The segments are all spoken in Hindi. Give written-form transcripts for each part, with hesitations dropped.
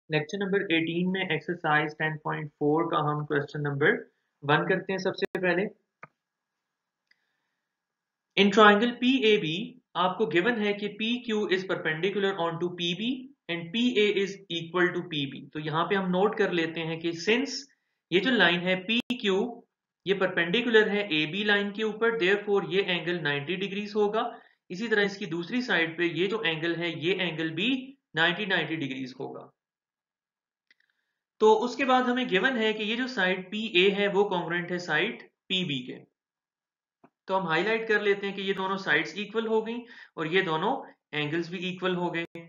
लेक्चर नंबर 18 में एक्सरसाइज 10.4 का हम क्वेश्चन नंबर 1 करते हैं। सबसे पहले इन ट्राइंगल PAB आपको गिवन है कि PQ is perpendicular on to PB and PA is equal to PB। तो यहाँ पे हम नोट कर लेते हैं कि सिंस ये जो लाइन है PQ ये परपेंडिकुलर है AB लाइन के ऊपर, देयरफॉर ये एंगल 90 डिग्रीज होगा। इसी तरह इसकी दूसरी साइड पे ये जो एंगल है ये एंगल भी 90 डिग्रीज होगा। तो उसके बाद हमें गिवन है कि ये जो साइड PA है वो कॉन्ग्रुएंट है साइड PB के। तो हम हाईलाइट कर लेते हैं कि ये दोनों साइड्स इक्वल हो गई और ये दोनों एंगल्स भी इक्वल हो गए।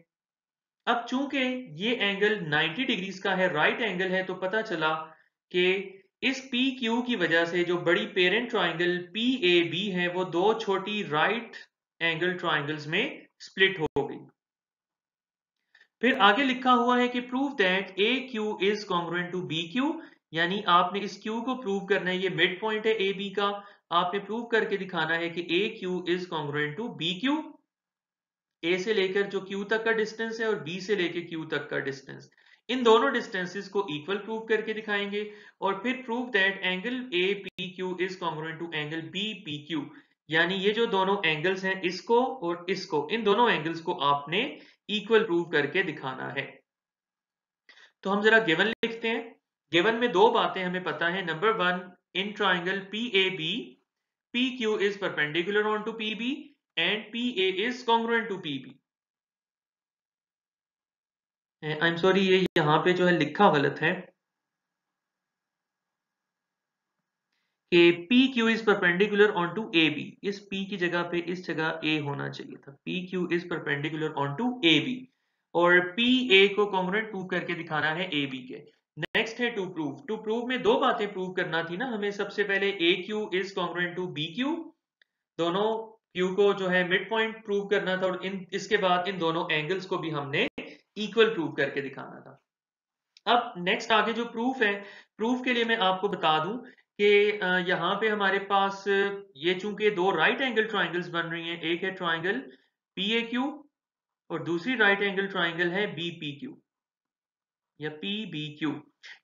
अब चूंकि ये एंगल 90 डिग्रीज का है, राइट एंगल है, तो पता चला कि इस PQ की वजह से जो बड़ी पेरेंट ट्राइंगल PAB है वो दो छोटी राइट एंगल ट्राइंगल्स में स्प्लिट हो गई। फिर आगे लिखा हुआ है कि prove that AQ is congruent to BQ, यानी आपने इस Q को प्रूव करना है। ये मिड पॉइंट है AB का, आपने प्रूव करके दिखाना है कि AQ is congruent to BQ। A से लेकर जो Q तक का डिस्टेंस है और B से लेकर Q तक का डिस्टेंस, इन दोनों डिस्टेंसेस को इक्वल प्रूव करके दिखाएंगे। और फिर prove that angle APQ is congruent to angle BPQ, यानी ये जो दोनों एंगल्स हैं इसको और इसको, इन दोनों एंगल्स को आपने इक्वल प्रूव करके दिखाना है। तो हम जरा गिवन लिखते हैं। गिवन में दो बातें हमें पता है। Number 1, in triangle PAB PQ is perpendicular on to PB and PA is congruent to PB। I am sorry, ये यहां पे जो है लिखा गलत है कि PQ is perpendicular on to AB। इस P की जगह पे इस जगह A होना चाहिए था। PQ is perpendicular on to AB और PA को कॉन्ग्रुएंट प्रूव करके दिखाना है AB के। नेक्स्ट है टू प्रूव। टू प्रूव में दो बातें प्रूव करना थी ना हमें। सबसे पहले AQ is congruent to BQ, दोनों Q को जो है मिड पॉइंट प्रूव करना था, और इसके बाद इन दोनों एंगल्स को भी हमने इक्वल प्रूव करके दिखाना था। अब नेक्स्ट आगे जो प्रूफ है, प्रूफ के लिए मैं आपको बता दूं कि यहाँ पे हमारे पास ये चूंकि दो राइट एंगल ट्राइंगल्स बन रही हैं, एक है ट्राइंगल PAQ और दूसरी राइट एंगल ट्राइंगल है BPQ या PBQ।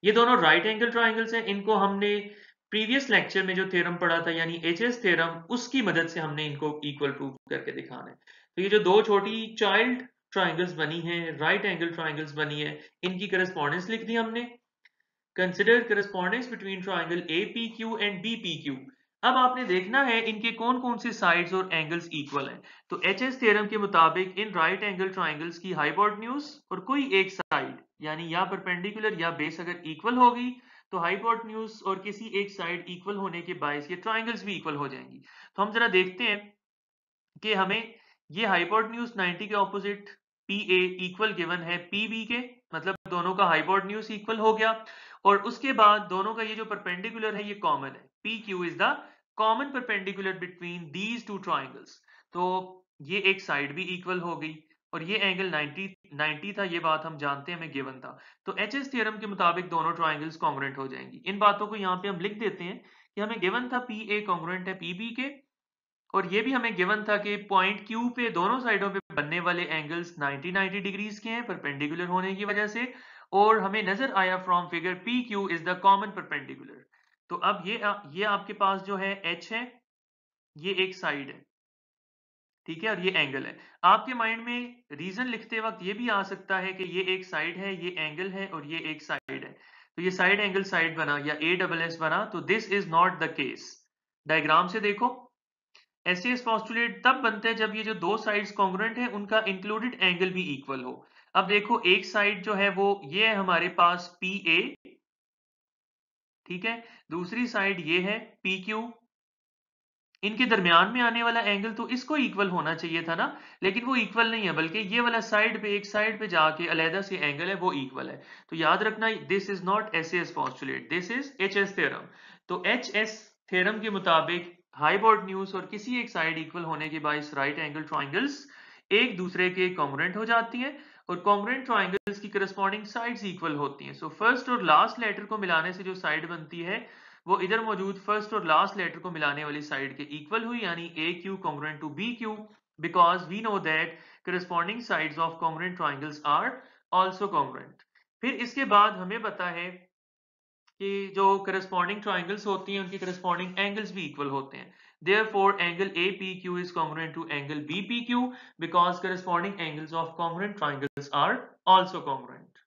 ये दोनों राइट एंगल ट्राइंगल्स हैं। इनको हमने प्रीवियस लेक्चर में जो थ्योरम पढ़ा था यानी HS थ्योरम, उसकी मदद से हमने इनको इक्वल प्रूव करके दिखाना है। तो ये जो दो छोटी चाइल्ड ट्राइंगल्स बनी हैं, राइट एंगल ट्राइंगल्स बनी है, इनकी करस्पॉन्डेंस लिख दी हमने। Consider correspondence between triangle APQ and BPQ। अब आपने देखना है इनके कौन कौन से साइड्स और एंगल्स इक्वल हैं। तो HS थ्योरम के मुताबिक इन राइट एंगल ट्राइंगल्स की हाइपोटेन्यूज और कोई एक साइड यानी या परपेंडिकुलर या बेस अगर इक्वल होगी तो हाइपोटेन्यूज और किसी एक साइड इक्वल होने के बायस ये ट्राइंगल्स भी इक्वल हो जाएंगी। तो हम जरा देखते हैं कि हमें ये हाइपोटेन्यूज 90 के ऑपोजिट PA इक्वल गिवन है PB के, मतलब दोनों का हाइपोटेन्यूज इक्वल हो गया। और उसके बाद दोनों का ये जो परपेंडिकुलर है ये कॉमन है। PQ is the common perpendicular between these two triangles. तो ये एक साइड भी इक्वल हो गई और ये एंगल 90 था, ये बात हम जानते हैं, हमें गिवन था। तो HS थ्योरम के मुताबिक दोनों ट्राइंगल्स कॉन्ग्रुएंट हो जाएंगी। इन बातों को यहाँ पे हम लिख देते हैं कि हमें गिवन था PA कॉन्ग्रुएंट है PB के, और ये भी हमें गिवन था कि पॉइंट Q पे दोनों साइडों पे बनने वाले एंगल्स 90 डिग्रीज के हैं परपेंडिकुलर होने की वजह से। और हमें नजर आया from figure PQ is the common perpendicular. तो अब ये आपके पास जो है H है, ये एक साइड है, ठीक है, और ये एंगल है। आपके माइंड में रीजन लिखते वक्त ये भी आ सकता है कि ये एक साइड है, ये एंगल है और ये एक साइड है। तो ये साइड एंगल साइड बना या ASS बना, तो this is not the case. Diagram से देखो, एसएस पोस्टुलेट तब बनते हैं जब ये जो दो साइड्स कॉन्ग्रुएंट है उनका इंक्लूडेड एंगल भी इक्वल हो। अब देखो एक साइड जो है वो ये है हमारे पास PA, ठीक है, दूसरी साइड ये है PQ। इनके दरमियान में आने वाला एंगल तो इसको इक्वल होना चाहिए था ना, लेकिन वो इक्वल नहीं है, बल्कि ये वाला साइड पे, एक साइड पे जाके अलहदा से एंगल है वो इक्वल है। तो याद रखना, this is not SS postulate, this is HS theorem. तो HS थ्योरम के मुताबिक हाइपोटेन्यूज और किसी एक साइड इक्वल होने के बायस राइट एंगल ट्राइंगल्स एक दूसरे के कॉन्ग्रुएंट हो जाती हैं और कॉन्ग्रुएंट ट्राइंगल्स की करस्पॉन्डिंग साइड्स इक्वल होती हैं। सो फर्स्ट और लास्ट लेटर को मिलाने से जो साइड बनती है वो इधर मौजूद फर्स्ट और लास्ट लेटर को मिलाने वाली साइड के इक्वल हुई, यानी AQ congruent to BQ, because we know that corresponding sides of congruent triangles are also congruent। फिर इसके बाद हमें पता है कि जो करस्पॉन्डिंग ट्राइंगल्स होती हैं उनकी करस्पॉन्डिंग एंगल्स भी इक्वल होते हैं। Therefore, angle APQ is congruent to angle BPQ because corresponding angles of congruent triangles are also congruent.